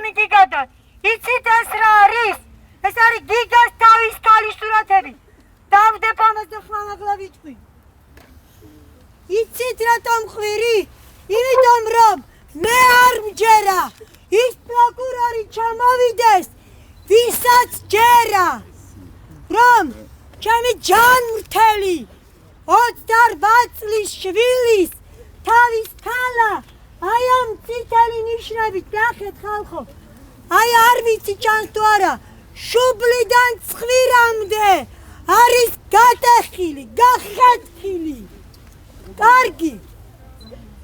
ჩემი გიგადან. იცით ეს რა არის? ეს არის გიგას თავის ქალის სურათები. დავდებ ამას და ხმამაღლა ვიტყვი. იცით რატომ ხვირი? იმიტომ რომ მე არ მჯერა. ის პროკურორი ჩამოვიდეს, ვისაც ჯერა. რომ ჩემი ჯანმრთელი 28 წლის შვილის თავის ქალა აი ამ წითელი ნიშნებით ნახეთ ხალხო. აი არ ვიცი ჩანს თუ არა, შუბლიდან ცხვირამდე არის გატეხილი, გახეთქილი. კარგი.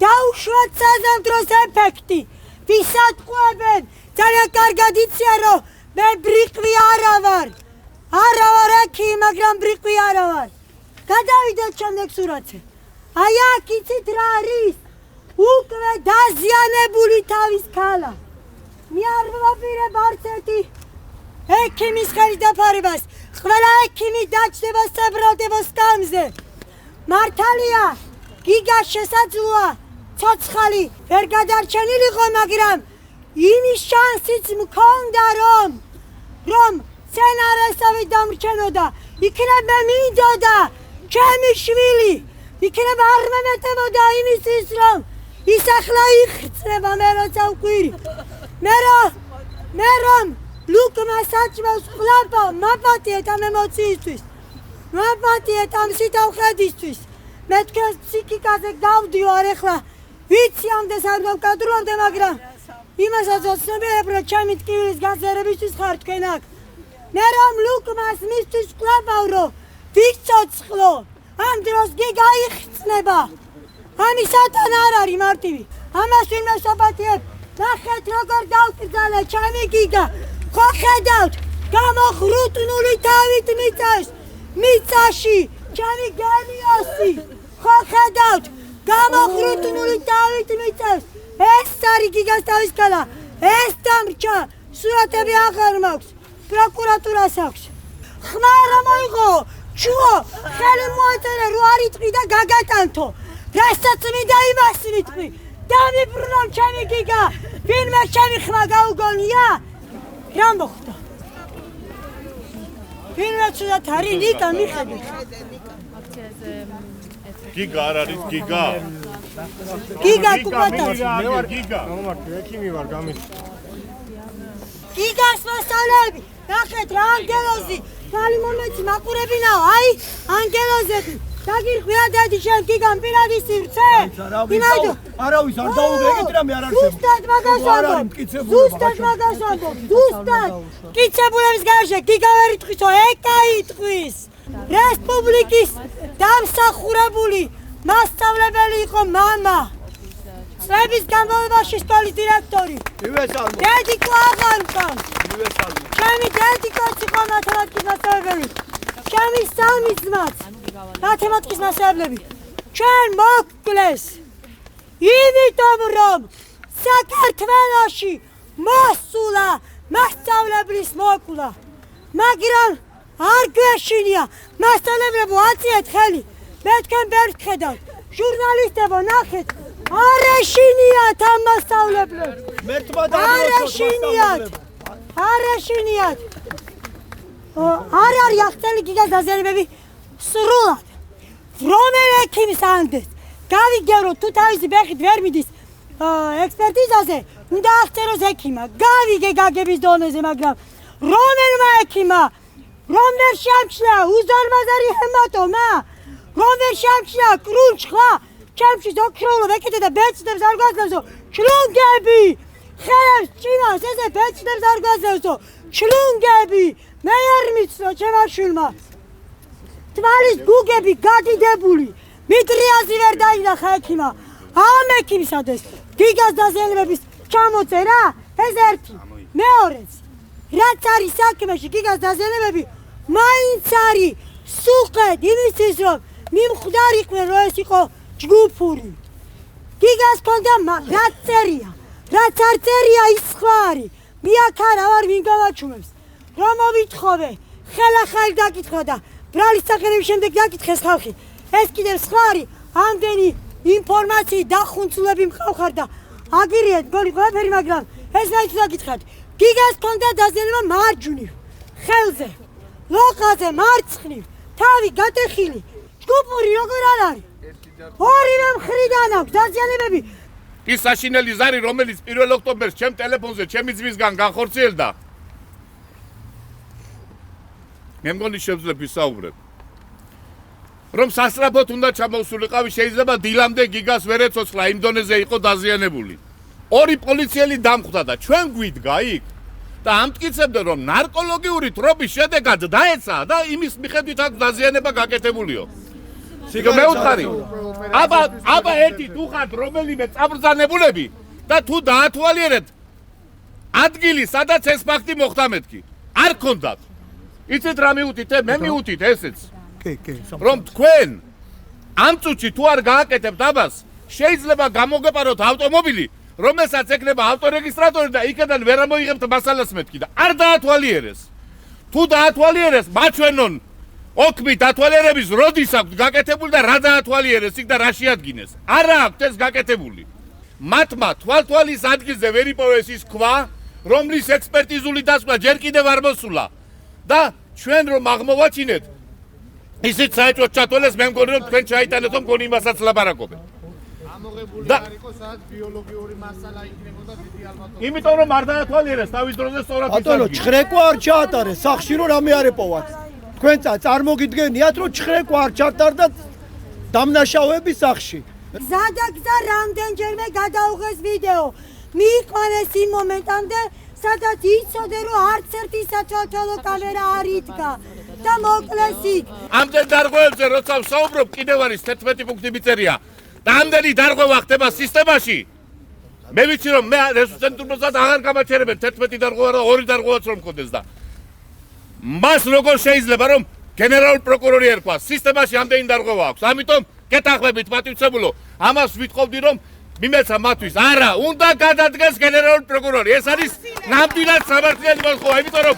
დაუშვათ საზამთროს ეფექტი. ვისატყუებენ, ძალიან კარგად იციან რომ მე ბრიყვი არა ვარ. არა ვარ აქი, მაგრამ ბრიყვი არა ვარ. გადავიდეთ შემდეგ სურათზე. აი აქ იცით რა არის? უკვე დაზიანებული თავის ქალა. მე არ ვაპირებ არც ერთი ექიმის ხელის დაფარებას. ყველა ექიმი დაჯდება საბრალდებო სკამზე. მართალია, გიგას შესაძლოა ცოცხალი ვერ გადარჩენილიყო, მაგრამ იმის შანსიც მქონდა რომ სცენარესავით დამრჩენოდა. იქნება მინდოდა ჩემი შვილი. იქნება არ მემეტებოდა იმისთვის რომ ის ახლა იხრწნება მე როცა ვყვირი. მე რომ ლუკმა საჭმელს ხლაპავ, მაპატიეთ ამ ემოციისთვის. მაპატიეთ ამ სიტავხედისთვის. მე თქვენს ფსიქიკაზე გავდივარ ახლა. ვიცი ამდე არ გავკადრულამდე, მაგრამ იმასაც ვაცნობიერებ, რომ ჩემი ტკივილის გაზიარებისთვის ხარ თქვენ აქ. მე რომ ლუკმას მისთვის ვკლაპავ, რომ ვიცოცხლო, ამ დროს გიგა იხსნება. ამისათან არ არის მარტივი. ამას ვინმე ვსაპატიებ. ნახეთ როგორ დავკრძალა ჩემი გიგა. ხო ხედავთ, გამოხრუტნული თავით მიწას. მიწაში ჩემი გელიოსი. ხო ხედავთ, გამოხრუტნული თავით მიწას. ეს არის გიგას თავის ქალა. ეს დამრჩა, სურათები აღარ მაქვს. პროკურატურას აქვს. ხმა რა მოიღო? ჩუო, ხელი მოეწერე რო არ იტყვი და გაგატანთო. რასაც მინდა იმას ვიტყვი. დამიბრუნო ჩემი გიგა. ვინმე ჩემი ხმა გაუგონია? რა მოხდა? ვინმე ცუდად არის ნიკა მიხედი. გიგა არ არის გიგა. გიგა თუ პატარა. მე ვარ გიგა. მომართე, ექიმი ვარ გამის. გიგას მოსწავლეები, ნახეთ რა ანგელოზი. თალი მომეცი მაყურებინაო, აი ანგელოზები. დაგირხვი რა დადი შენ გიგამ პირადი სივრცე? იმედო. არავის არ დაუგეგეთ რა მე არ არის. ზუსტად მაგას ამბობ. ზუსტად მაგას ამბობ. ზუსტად. კიცებულების გარშე გიგა ვერ იტყვისო, ეკა იტყვის. რესპუბლიკის დამსახურებული მასწავლებელი იყო მამა. წლების განმავლობაში სკოლის დირექტორი. მივესალმო. დედიკო აღარ მყავს. მივესალმო. ჩემი დედიკოც იყო მათემატიკის მასწავლებელი. ჩემი სამი ძმაც მათემატიკის მასწავლებლები. ჩვენ მოკლეს. იმიტომ რომ საქართველოში მოსულა მასწავლებლის მოკვლა. მაგრამ არ გვეშინია, მასწავლებლებო აწიეთ ხელი. მე თქვენ ბევრს ხედავთ. ჟურნალისტებო ნახეთ. არ ეშინიათ ამ მასწავლებლებს. არ ეშინიათ. არ ეშინიათ. არ არის აღწერილი გიგას დაზიანებები სრულად. რომელი ექიმის ანდეს გავიგერო თუ თავისი ბეხით ვერ მიდის ექსპერტიზაზე, უნდა აღწეროს ექიმა. გავიგე გაგების დონეზე, მაგრამ რომელმა ექიმა რომ ვერ შეამჩნია უზარმაზარი ჰემატომა, რომ ვერ შეამჩნია კრუნჩხლა, ჩემში ზოქროლობ ეკეთე და ბეჭდებს არ გვაძლევსო ჩლუნგები, ხელებს ჭინავს ესე ბეჭდებს არ გვაძლევსო ჩლუნგები. მე არ მიცნო ჩემმა შვილმა. თვალის გუგები გადიდებული, მიტრიაზი ვერ დაინახა ექიმა. ამ ექიმსადეს გიგას დაზიანებების ჩამოწერა, ეს ერთი. მეორეც, რაც არის საქმეში გიგას დაზიანებები, მაინც არის სუყედ იმისთვის, რომ მიმხვდარიყვნენ, რომ ეს იყო ჯგუფური. გიგას ქონდა რაც წერია, რაც არ წერია ის სხვა არის. მე აქ არა ვარ ვინ გავაჩუმებს. რომ მოვითხოვე, ხელახალი დაკითხვა და ბრალის სახელების შემდეგ დაკითხეს ხალხი. ეს კიდევ სხვა არის, ამდენი ინფორმაციით დახუნცულები მყავხარ და აგირიეთ გოლი ყველაფერი, მაგრამ ეს მაინც უნდა გითხრათ. გიგას ქონდა დაზიანება მარჯვნივ, ხელზე, ლოყაზე მარცხნივ, თავი გატეხილი. ჯგუფური როგორ არ არის? ორივე მხრიდან აქვს დაზიანებები. ის საშინელი ზარი, რომელიც 1 ოქტომბერს ჩემ ტელეფონზე ჩემი ძმისგან განხორციელდა. მე მგონი შევძლებ ვისაუბრებ. რომ სასწრაფოდ უნდა ჩამოვსულიყავი, შეიძლება დილამდე გიგას ვერ ეცოცხლა, იმ დონეზე იყო დაზიანებული. 2 პოლიციელი დამხვდა და ჩვენ გვიდგა იქ და ამტკიცებდნენ, რომ ნარკოლოგიური თრობის შედეგად დაეცა და იმის მიხედვით აქვს დაზიანება გაკეთებულიო. მე ვუთხარი, აბა ერთი თუ ხართ რომელიმე წაბრძანებულები და თუ დაათვალიერეთ ადგილი, სადაც ეს ფაქტი მოხდა მეთქი. არ გქონდათ. იცით რა მიუთით, მე მიუთით ესეც. რომ თქვენ ამ წუთში თუ არ გააკეთებთ ამას, შეიძლება გამოგეპაროთ ავტომობილი, რომელსაც ეკნება ავტორეგისტრატორი და იქიდან ვერ ამოიღებთ მასალას მეთქი და არ დაათვალიერეს. თუ დაათვალიერეს, მაჩვენონ ოქმი დათვალიერების როდის აქვს გაკეთებული და რა დაათვალიერეს იქ და რა შეადგინეს. არა აქვს ეს გაკეთებული. მათმა თვალთვალის ადგილზე ვერ იპოვეს ის ქვა, რომლის ექსპერტიზული დასკვნა ჯერ კიდევ არ მოსულა. და ჩვენ რომ აღმოვაჩინეთ, ისიც საერთოდ ჩათვალეს, მე მგონი რომ თქვენ ჩაიტანეთ, რომ მგონი იმასაც ლაპარაკობენ. ამოღებული და- არ იყო, სადაც ბიოლოგიური მასალა იქნებოდა დიდი ალბათობით. იმიტომ რომ არ დაათვალიერეს თავის დროზე სწორად ბატონო, ისარგინეს. ჩხრეკვა არ ჩაატარეს, სახში რომ რამე არ ეპოვათ. თქვენ წარმოგიდგენიათ, რომ ჩხრეკვა არ ჩაატარდათ დამნაშავეების სახში. ზადაგზა რამდენჯერმე გადაუღეს ვიდეო. მიიყვანეს იმ მომენტამდე, სადაც იცოდე, რომ არც ერთი სათვალთვალო კამერა არ იდგა და მოკლეს იქ. ამდენ დარღვევებზე როცა ვსაუბრობ, კიდევ არის 11 პუნქტი მიწერია. და ამდენი დარღვევა ხდება სისტემაში. მე ვიცი რომ მე რესურსცენტრումსაც აღარ გამაჩერებენ 11 დარღვევა და 2 დარღვევაც რომ მქონდეს და მას როგორ შეიძლება რომ გენერალური პროკურორი ერქვა, სისტემაში ამდენი დარღვევა აქვს. ამიტომ გეთანხმებით პატივცემულო, ამას ვიტყობდი რომ მიმეცა მათთვის. არა, უნდა გადადგეს გენერალური პროკურორი. ეს არის ნამდვილად სამართლიანი მოთხოვნა, იმიტომ რომ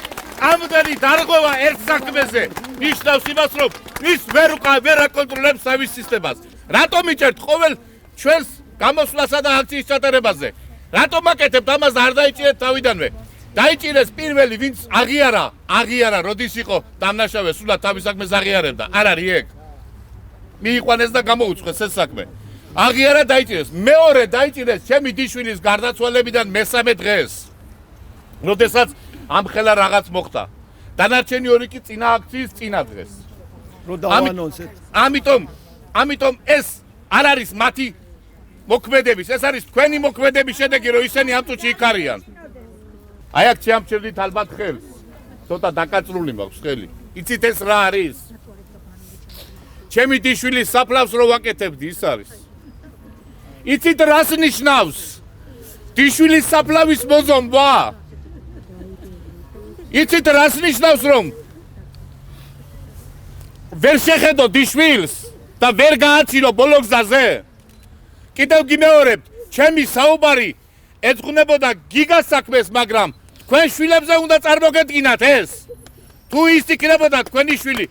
ამდენი დარღვევა ერთ საქმეზე ნიშნავს იმას, რომ ის ვერ აკონტროლებს თავის სისტემას. რატომ იჭერთ ყოველ ჩვენს გამოსვლასა და აქციის ჩატარებაზე? რატომ აკეთებთ ამას და არ დაიჭირეთ თავიდანვე? დაიჭირეს პირველი, ვინც აღიარა, როდის იყო დამნაშავე, სულად თავის საქმეს აღიარებდა. არ არის ეგ. მიიყვანეს და გამოუწყვეს ეს საქმე. აღიარა დაიჭირეს. მეორე დაიჭირეს ჩემი დიშვილის გარდაცვალებიდან მესამე დღეს. როდესაც ამ ხელა რაღაც მოხდა. დანარჩენი 2 კი წინა აქციის წინა დღეს. რომ დავანონსეთ. ამიტომ ეს არ არის მათი მოქმედების, ეს არის თქვენი მოქმედების შედეგი, რომ ისინი ამ წუთში იქ არიან. აი აქ შეამჩერდით ალბათ ხელს. ცოტა დაკაწრული მაქვს ხელი. იცით ეს რა არის? ჩემი დიშვილის საფლავს რო ვაკეთებდი, ის არის. იცით რას ნიშნავს? დიშვილის საფლავის მოზომვა? იცით რას ნიშნავს, რომ ვერ შეხედო დიშვილს და ვერ გააჩინო ბოლო გზაზე? კიდევ გიმეორებთ, ჩემი საუბარი ეძღვნებოდა გიგას საქმეს, მაგრამ თქვენ შვილებზე უნდა წარმოგედგინათ ეს. თუ ის იქნებოდა თქვენი შვილი,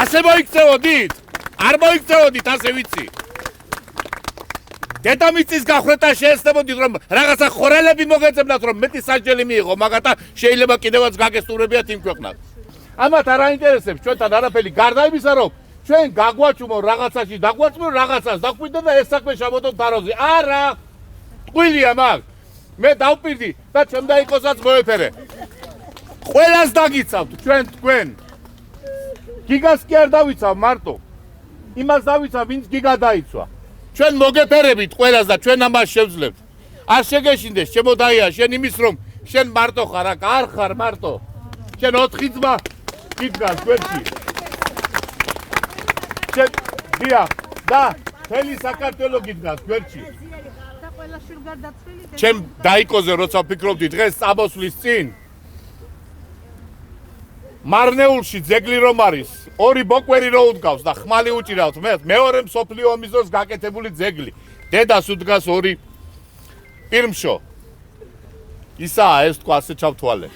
ასე მოიქცეოდით? არ მოიქცეოდით, ასე ვიცი. დედამიწის გახრეთა შეესწებოდით, რომ რაღაცა ხორელები მოგეწებნათ, რომ მეტი სასჯელი მიიღო, მაგათა შეიძლება კიდევაც გაგესტურებიათ იმ ქვეყნად. ამათ არ აინტერესებს ჩვენთან არაფერი, გარდა იმისა, რომ ჩვენ გაგვაჩუმო რაღაცაში, დაგვაწმო რაღაცას, დაგვიდე და ეს საქმე შევოდოთ თაროზე. არა! ტყუილია მაგ. მე დავპირდი და ჩემ დაიყოსაც მოეფერე. ყველას დაგიცავთ თქვენ. გიგას კი არ დავიცავ მარტო. იმას დავიცავ, ვინც გიგა დაიცვა. ჩვენ მოგეფერებით ყველას და ჩვენ ამას შევძლებთ. არ შეგეშინდეს, ჩემო დაია, შენ იმის რომ შენ მარტო ხარ, არ ხარ მარტო. შენ 4 ძმა გიდგას გვერდში. შენ დია და მთელი საქართველო გიდგას გვერდში. ჩემ დაიკოზე როცა ვფიქრობდი დღეს წამოსვლის წინ მარნეულში ძეგლი რომ არის, 2 ბოკვერი რო უდგავს და ხმალი უჭირავთ მე მეორე მსოფლიო ომის დროს გაკეთებული ძეგლი. დედას უდგას 2 პირმშო. ისაა ეს თქვა, ასე ჩავთვალე.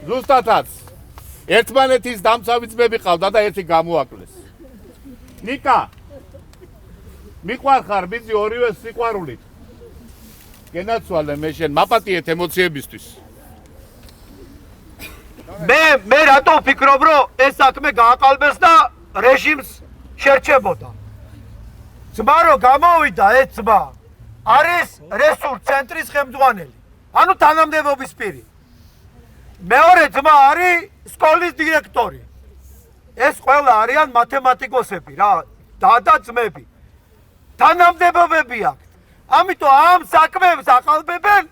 ზუსტადაც ერთმანეთის დამცავი ძმები ყავდა და ერთი გამოაკლეს. ნიკა მიყვარხარ ბიძი ორივე სიყვარულით. გენაცვალე მე შენ მაპატიეთ ემოციებისთვის. მე რატო ვფიქრობ, რომ ეს საქმე გააყალბეს და რეჟიმს შერჩებოდა. ძმა რო გამოვიდა ეს ძმა არის რესურს ცენტრის ხელმძღვანელი, ანუ თანამდებობის პირი. მეორე ძმა არის სკოლის დირექტორი. ეს ყველა არიან მათემატიკოსები რა, და ძმები. თანამდებობები აქვს. ამიტომ ამ საქმეებს აყალბებენ,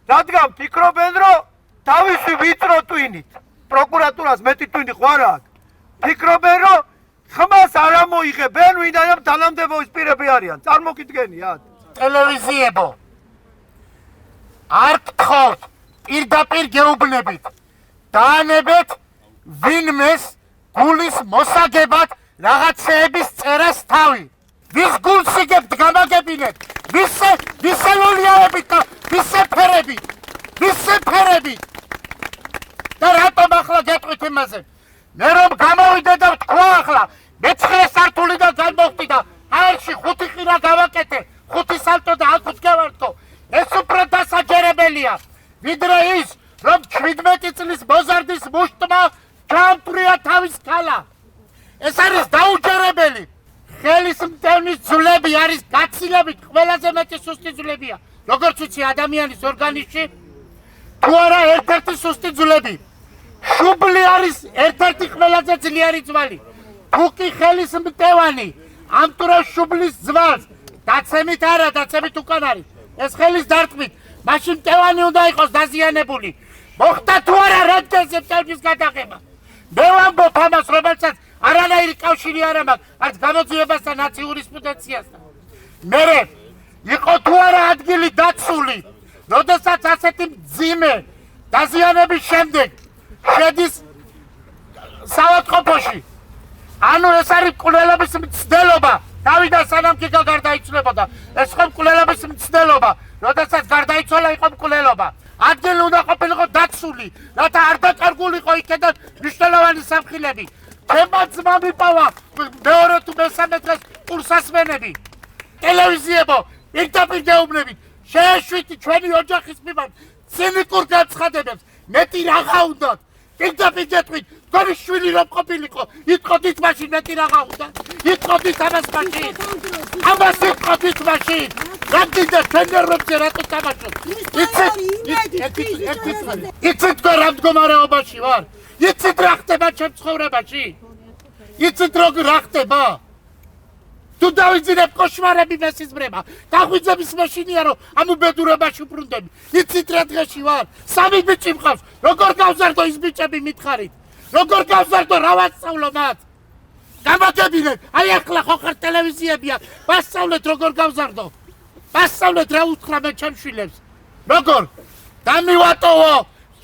რადგან ფიქრობენ, რომ თავისი ვიწრო ტვინით, პროკურატურას მეტი ტვინი ხوار აქვს. ფიქრობენ, რომ ხმას არ ამოიღებენ, ვინაიდან თანამდებობის პირები არიან. წარმოგიდგენიათ? ტელევიზიებო არ გთხოვთ პირდაპირ გეუბნებით დაანებეთ ვინმეს გულის მოსაგებად რაღაცეების წერას თავი ვის გულს იგებთ გამაგებინეთ ვისე ლოლიაებით და ვისე ფერებით და რატომ ახლა გეტყვით იმაზე მე რომ გამოვიდე და ვთქვა ახლა მე-9 სართულიდან გამოვხდი და აერში 5 ხირა გავაკეთე 5 სალტო და აქ ვდგევართო ეს უფრო დასაჯერებელია ვიდრე ის რომ 17 წლის მოზარდის მუშტმა ჩამწვრია თავის ქალა ეს არის დაუჯერებელი ხელისმტევნის ძვლები არის გაცილებით ყველაზე მეტი სუსტი ძვლებია როგორც ვიცი ადამიანის ორგანიზმში თუ არა ერთ-ერთი სუსტი ძვლები შუბლი არის ერთ-ერთი ყველაზე ძლიერი ძვალი თუ კი ხელისმტევანი ამ ტურას შუბლის ძვალს დაცემით არა დაცემით უკან არის ეს ხელის დარტყმით მაშინ მტევანი უნდა იყოს დაზიანებული მოხდა თუ არა რადგანზე მტევნის გადაღება მე ვამბობ ამას რომელსაც არანაირი კავშირი არ მაქვს არც გამოძიებასთან არც იურისპრუდენციასთან მერე იყო თუ არა ადგილი დაცული როდესაც ასეთი მძიმე დაზიანების შემდეგ შედის საავადმყოფოში ანუ ეს არის მკვლელობის მცდელობა დავიდან სანამ გიგა გარდაიცვლებოდა ეს ხო მკვლელობის მცდელობა როდესაც გარდაიცვალა იყო მკვლელობა ადგილი უნდა ყოფილიყო დაცული რათა არ დაკარგულიყო იქედან მნიშვნელოვანი სამხილები ჩემმა ძმა მიპავა მეორე თუ მესამე დღეს კურსასმენები ტელევიზიებო პირდაპირ გეუბნებით შეეშვით ჩვენი ოჯახის მიმართ ცინიკურ განცხადებებს მეტი რაღა უნდათ პირდაპირ გეტყვით თქვენი შვილი რომ ყოფილიყო იტყოდით მაშინ მეტი რაღა უნდა იტყოდით ამას მაშინ ამას იტყოდით მაშინ რამდენდა თენერებზე რატო თამაშობ იცით რა მდგომარეობაში ვარ იცით რა ხდება ჩემ ცხოვრებაში იცით რა ხდება თუ დავიძინებ კოშმარები მესიზმრება დაღვიძების მეშინია რომ ამ უბედურებაში ვბრუნდები იცით რა დღეში ვარ 3 ბიჭი მყავს როგორ გავზარდო ის ბიჭები მითხარით როგორ გავზარდო რა ვასწავლო მათ გამაგებინეთ აი ახლა ხო ხარ ტელევიზიებია ვასწავლეთ როგორ გავზარდო ვასწავლეთ რა უთხრა მე ჩემ შვილებს როგორ დამივატოვო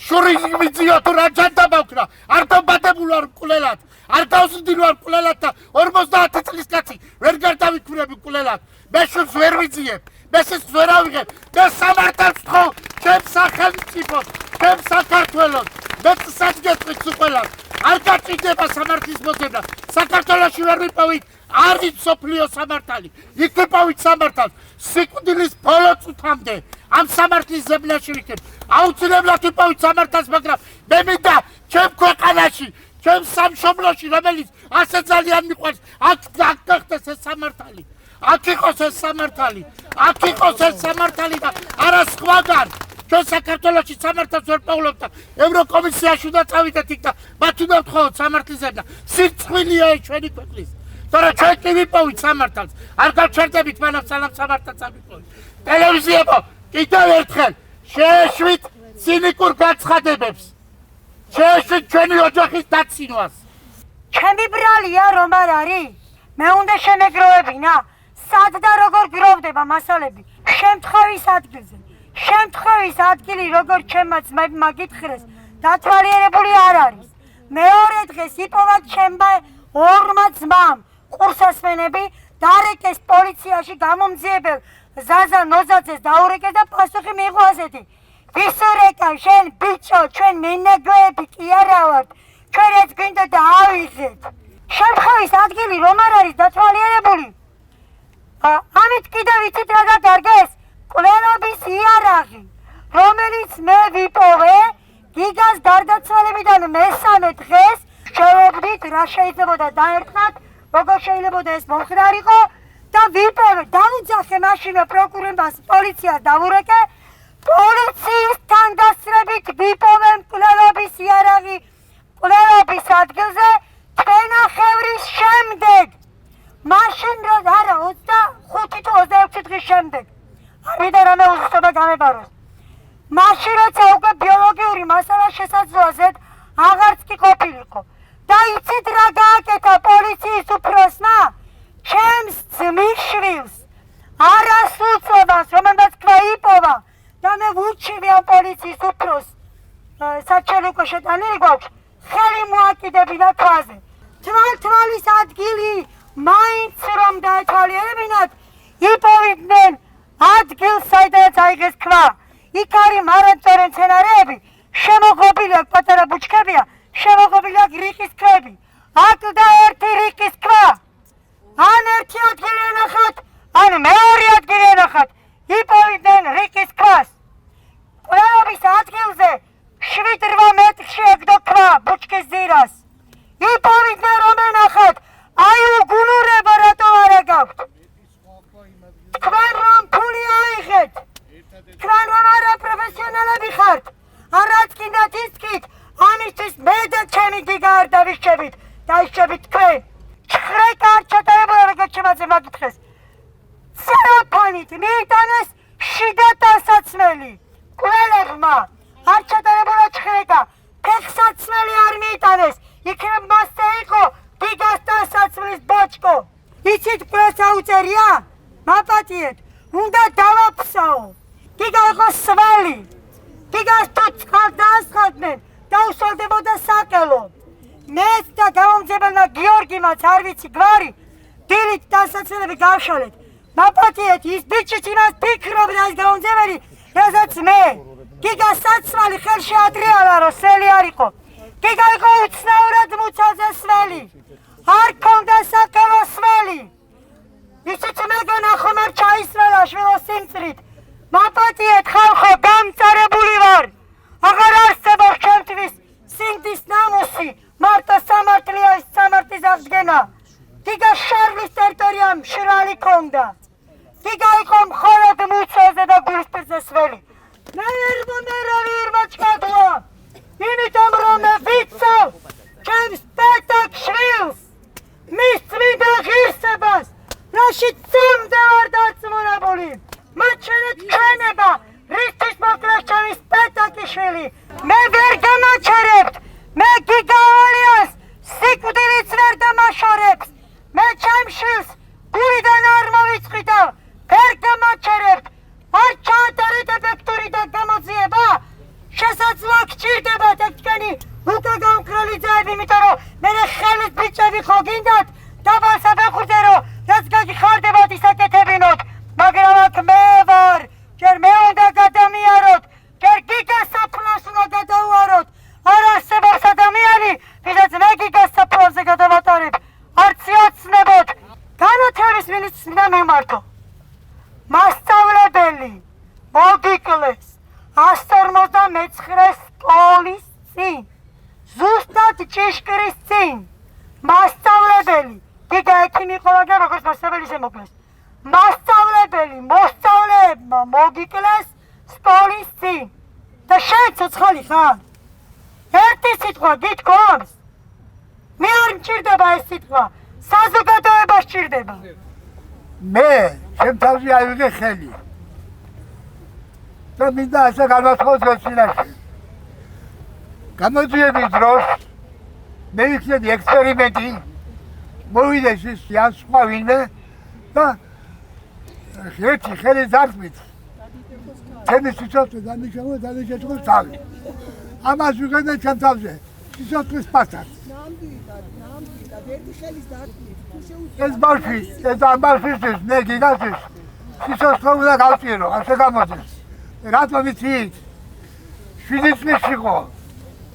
შური მიძიო თუ რა ჯანდაბავქრა არ დამბადებულ არ მკვლელად არ გავზრდილ ვარ მკვლელად და 50 წლის კაცი ვერ გარდავიქმნები მკვლელად მე შულს ვერ ვიძიებ მე სის ვერ ავიღებ მე სამართალს ვთხოვ ჩემ სახელმწიფოს ჩემ საქართველოს მე საგეთყვით ყველას არ გაჭირდება სამართლის მოძებნა საქართველოში ვერ ვიპოვით არის სოფლიო სამართალი იქ ვიპოვით სამართალს სიკვდილის ბოლო წუთამდე ამ სამართლის ზებნაში ვიქნებ აუცილებლად ვიპოვით სამართალს მაგრამ მე მინდა ჩემ ქვეყანაში ჩემ სამშობლოში რომელიც ასე ძალიან მიყვარს აქ გახდეს ეს სამართალი აქ იყოს ეს სამართალი აქ იყოს ეს სამართალი და არა სხვაგან ჩვენ საქართველოში სამართალს ვერ პოვლობთ და ევროკომისიაში უნდა წავიდეთ იქ და მათ უნდა ვთხოვოთ სამართლის ზებნა სირცხვილია ეს ჩვენი ქვეყნის თორე ჩვენ კი ვიპოვით სამართალს არ გავჩერდებით მანამ სანამ სამართალს ამიპოვეთ ტელევიზიებო კიდევ ერთხელ შეეშვით ცინიკურ განცხადებებს შეეშვით ჩვენი ოჯახის დაცინვას ჩემი ბრალია რომ არ არის მე უნდა შემეგროვებინა სად და როგორ გროვდება მასალები შემთხვევის ადგილი როგორ ჩემმა ძმებმა გითხრეს დათვალიერებული არ არის მეორე დღეს იპოვა ჩემმა ორმა ძმამ კურსასმენები დარეკეს პოლიციაში გამომძიებელ ზაზა ნოზაძეს დაურეკეს და პასუხი მიიღო ასეთი ვისურეკავ შენ ბიჭო ჩვენ მენაგვეები კი არა ვართ ჩვენ ეს გვინდა და ავიღეთ შემთხვევის ადგილი რომ არ არის დათვალიერებული ამით კიდევ იცით რა დაკარგეს მკვლელობის იარაღი, რომელიც მე ვიპოვე გიგას გარდაცვალებიდან მესამე დღეს შევებდით რა შეიძლებოდა დაერთხათ, როგორ შეიძლება ეს მომხდარიყო და ვიპოვე, დავუძახე მაშინვე პროკურორობას, პოლიციას დავურეკე, პოლიციისთან დასწრებით ვიპოვე მკვლელობის იარაღი მკვლელობის ადგილზე თვენახევრის შემდეგ. მაშინ არა 25 თუ 26 დღის შემდეგ. არ ვიდა რამე უზუსტობა გამებაროს. მაშინ როცა უკვე ბიოლოგიური მასალა შესაძლოა აღარც კი ყოფილიყო. და იცით რა გააკეთა პოლიციის უფროსმა? ჩემს ძმისშვილს არასრულწლობას, რომელმაც თქვა იპოვა და მე ვურჩივი ამ პოლიციის უფროსს, საჩელი უკვე შეტანილი გვაქვს, ხელი მოაკიდებინა თვალზე. თვალის ადგილი მაინც რომ დაეთვალიერებინათ, იპოვიდნენ ადგილს, საიდანაც აიღეს ქვა. იქ არის მარადმწვანე მცენარეები, შემოღობილი აქვს პატარა ბუჩქებია, შემოღობილი აქვს რიყის ქვები. აკლდა ერთი რიყის ქვა. ან ერთი ადგილი ენახათ, ან მეორე ადგილი ენახათ. იპოვიდნენ რიყის ქვას. მკვლელობის ადგილზე 7-8 მეტრში ეგდო ქვა ბუჩქის ძირას. იპოვიდნენ რომ ენახათ, აი უგუნურება რატო არა გაქვთ. თქვენ რომ ფული აიღეთ, თქვენ რომ არა პროფესიონალები ხართ, არაც კიდათ ისკით, ამისთვის მე და ჩემი გიგა არ დავიშჩებით, დაიშჩებით თქვენ. ჩხრეკა არ ჩატარებულა როგორც შემაძე მაგითხეს. ცეროფანით მიიტანეს შიდა ტანსაცმელი. მკვლელებმა არ ჩატარებულა ჩხრეკა, ფეხსაცმელი არ მიიტანეს, იქნებ მასზე იყო გიგას ტანსაცმლის ბოჭკო. იცით მკვლელს აუწერია? მაპატიეთ, უნდა დავაფსაო. გიგა იყო სველი. გიგას თუ წყალ დაასხადნენ, დაუსვალდებოდა საკელო. მეც და გამომძებელმა გიორგიმაც არ ვიცი გვარი, დილით ტანსაცმელები გავშალეთ. მაპატიეთ, ის ბიჭიც იმას ფიქრობდა ის გამომძებელი, რასაც მე. გიგა საცმალი ხელში ადრეალა, რომ სველი არ იყო. გიგა იყო უცნაურად მუცელზე სველი. არ ქონდა საკელო სველი. ისიც მე განახომ არ ჩაისროლა შვილო სიმწრით. მაპატიეთ ხალხო, გამწარებული ვარ. აღარ არსებობს ჩემთვის სინდის ნამუსი, მარტო სამართლია ის სამართლის აღდგენა. გიგა შარლის ტერიტორიამ მშრალი ქონდა. გიგა იყო მხოლოდ მუცელზე და გულისპირზე სველი. მე ერმონერავი ირმაჩკადლა, იმიტომ რომ მე ვიცავ ჩემს პეტაკ შვილს, მის წმინდა ღირსებას, რაში წამდე ვარ დაწმუნებული. მაჩვენეთ ჩვენება, რისთვის მოკლეს ჩემის პეტაკიშვილი. მე ვერ გამაჩერებთ, მე გიგა ოლიას სიკვდილიც ვერ დამაშორებს. მე ჩემ შვილს გულიდან არ მოვიწყვითავ, ვერ გამაჩერებთ. არ ჩაატარეთ ეფექტური და გამოძიება. შესაძლოა გჭირდებათ ეგ თქვენი უკვე გამკრული ძაები, იმიტომ რომ მე ხელის ბიჭები ხო გინდათ დაბალ საფეხურზე, რომ რაც გაგიხარდებათ ისაკეთებინოთ. მაგრამ აქ მე ვარ, ჯერ მე უნდა გადამიაროთ, ჯერ გიგას საფლავს უნდა გადაუაროთ. არ არსებობს ადამიანი, ვისაც მე გიგას საფლავზე გადავატარებ. არც იოცნებოდ. განათლების მინისტრს მინდა მიმართო. მასწავლებელი მოგიკლეს 159 სკოლის წინ, ზუსტად ჭიშკრის წინ. მასწავლებელი, გიგა ექიმი იყო, მაგრამ როგორც მასწავლებელი შემოკლეს. მასწავლებელი მოსწავლეებმა მოგიკლეს სკოლის წინ. და შენ ცოცხალი ხარ? ერთი სიტყვა გითხოვს? მე არ მჭირდება ეს სიტყვა, საზოგადოება სჭირდება. მე ჩემ თავში აივიღე ხელი. და მინდა ასე გამოსხოს გასინაში. გამოძიების დროს მე ვიქნები ექსპერიმენტი, მოვიდეს ის ან სხვა ვინმე და ერთი ხელი ზარწმით. ჩემი სიცოცხლე დანიშნულს თავი. ამას ვიღებდა ჩემ თავზე, სიცოცხლის პასად. ნამდვილად, ერთი ხელის დარტყმით. ეს ბავშვი, ეს ამ ბავშვისთვის, მე გიგასთვის, სიცოცხლე უნდა გავწირო, ასე გამოდის. რატომ იცით? 7 წლის იყო.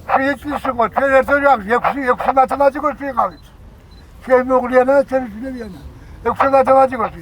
7 წლის იყო, ჩვენ ერთად ვიყავით, 6 მათემატიკოსი ვიყავით. ჩემი მოღლიანა და ჩემი შვილებიანა. 6 მათემატიკოსი.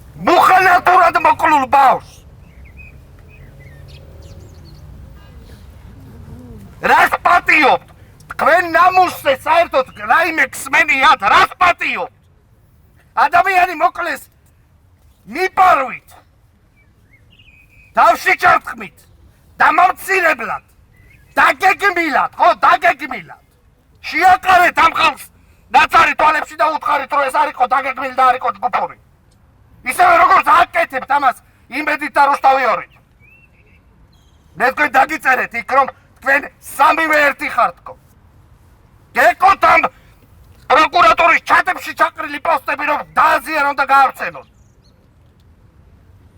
სულ ბავშვს. რას პატიობთ? თქვენ ნამუსზე საერთოდ რაიმე გსმენიათ, რას პატიობთ? ადამიანი მოკლეს მიპარვით, დავში ჩართხმით, დამამცირებლად, დაგეგმილად, ხო, დაგეგმილად. შეაყარეთ ამ ხალხს ნაცარი თვალებში და უთხარით, რომ ეს არისო დაგეგმილი და არისო ჯგუფური. ისევე როგორც აკეთებთ ამას იმედით და რუსთავიორით. მე თქვენ დაგიწერეთ იქ, რომ თქვენ სამივე ერთი ხართკო. გეკოთ ამ პროკურატურის ჩატებში ჩაყრილი პოსტები, რომ დააზიანონ და გაავრცელონ.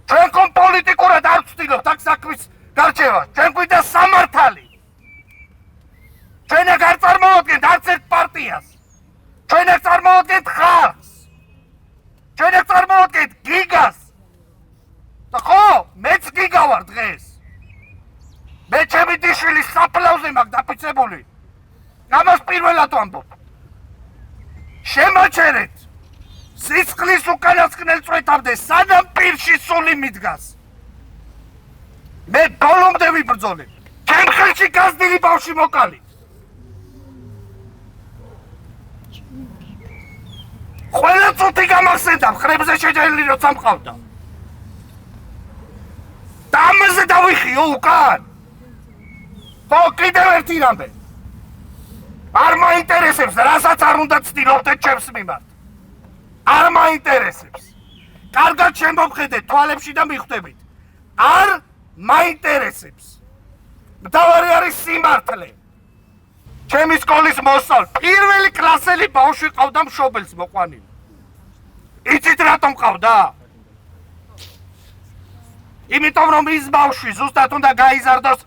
ჩვენ ხომ პოლიტიკურად არ ვცდილობთ აქ საქმის გარჩევას, ჩვენ გვინდა სამართალი. ჩვენ აქ არ წარმოადგენთ არც ერთ პარტიას. ჩვენ აქ წარმოადგენთ ხალხს. ჩვენ აქ წარმოადგენთ გიგას. და ხო, მეც გიგა ვარ დღეს. მე ჩემი დიშვილის საფლავზე მაქვს დაფიცებული. ამას პირველად ვამბობ. შემოჩერეთ სისხლის უკანასკნელ წვეთამდე სანამ პირში სული მიდგას. მე ბოლომდე ვიბრძოლე. ჩემ ხელში გაზრდილი ბავშვი მოკალით. ყველა წუთი გამახსენდა მხრებზე შეჯერილი როცა მყავდა. და ამაზე დავიხიო უკან. ხო, კიდევ ერთი რამე. არ მაინტერესებს, რასაც არ უნდა ცდილობდეთ ჩემს მიმართ. არ მაინტერესებს. კარგად შემოვხედეთ თვალებში და მიხვდებით. არ მაინტერესებს. მთავარი არის სიმართლე. ჩემი სკოლის მოსწავლე, პირველი კლასელი ბავშვი ყავდა მშობელს მოყვანილი. იცით რატომ ყავდა? იმიტომ რომ ის ბავშვი ზუსტად უნდა გაიზარდოს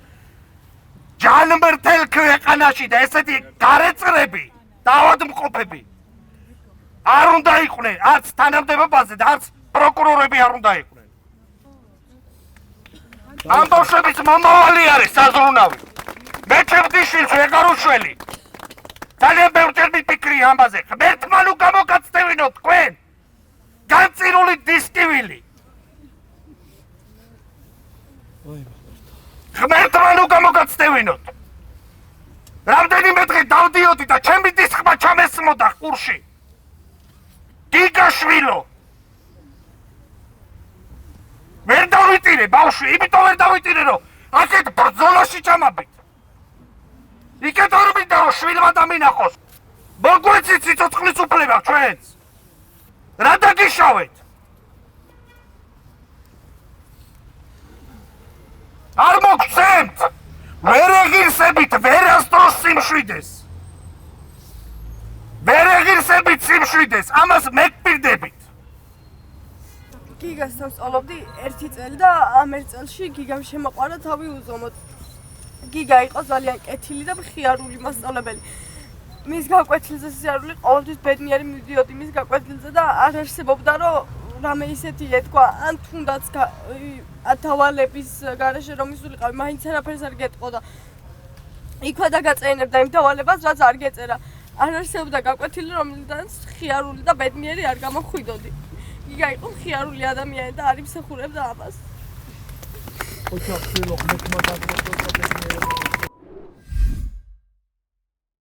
ჯანმრთელ ქვეყანაში და ესეთი გარეწრები, დაავადმყოფები არ უნდა იყვნენ, არც თანამდებობაზე და არც პროკურორები არ უნდა იყვნენ. ამ ბავშვების მომავალი არის საზრუნავი. მე ჩემ დიშვილს ვეღარ უშველი. ძალიან ბევრჯერ მიფიქრი ამაზე. ღმერთმა ნუ გამოგაცდევინოთ თქვენ. განწირული დისკივილი. ღმერთმა ნუ გამოგაცდევინოთ. რამდენიმე დღე დავდიოდი და ჩემი დისკმა ჩამესმოდა ყურში. გიგაშვილო. ვერ დავიტირე ბავშვი, იმიტომ ვერ დავიტირე, რომ აქეთ ბრძოლაში ჩამაბით. იქეთ არ მინდა რომ შვილმა დამინახოს. მოგვეცით სიცოცხლის უფლება ჩვენს. რა დაგიშავეთ? არ მოგცემთ. ვერ ეღირსებით ვერასდროს სიმშვიდეს. ვერ ეღირსებით სიმშვიდეს, ამას მეგპირდებით. გიგას დავსწავლობდი 1 წელი და ამ 1 წელში გიგამ შემოყვარა თავი უზომოდ. გიგა იყო ძალიან კეთილი და მხიარული მასწავლებელი. მის გაკვეთილზე სიარული ყოველთვის ბედნიერი მივდიოდი მის გაკვეთილზე და არ არსებობდა რომ რამე ისეთი ეთქვა, ან თუნდაც დავალების გარეშე რომ ისულიყავი, მაინც არაფერს არ გეტყოდა. იქვე დაგაწეინებდა იმ დავალებას, რაც არ გეწერა. არ არსებობდა გაკვეთილი, რომელიდანაც მხიარული და ბედნიერი არ გამოხვიდოდი. გიგა იყო მხიარული ადამიანი და არ იმსახურებდა ამას. ოჩახ შვილო, ხმეთმა დაგმოწოდა ბედნიერი.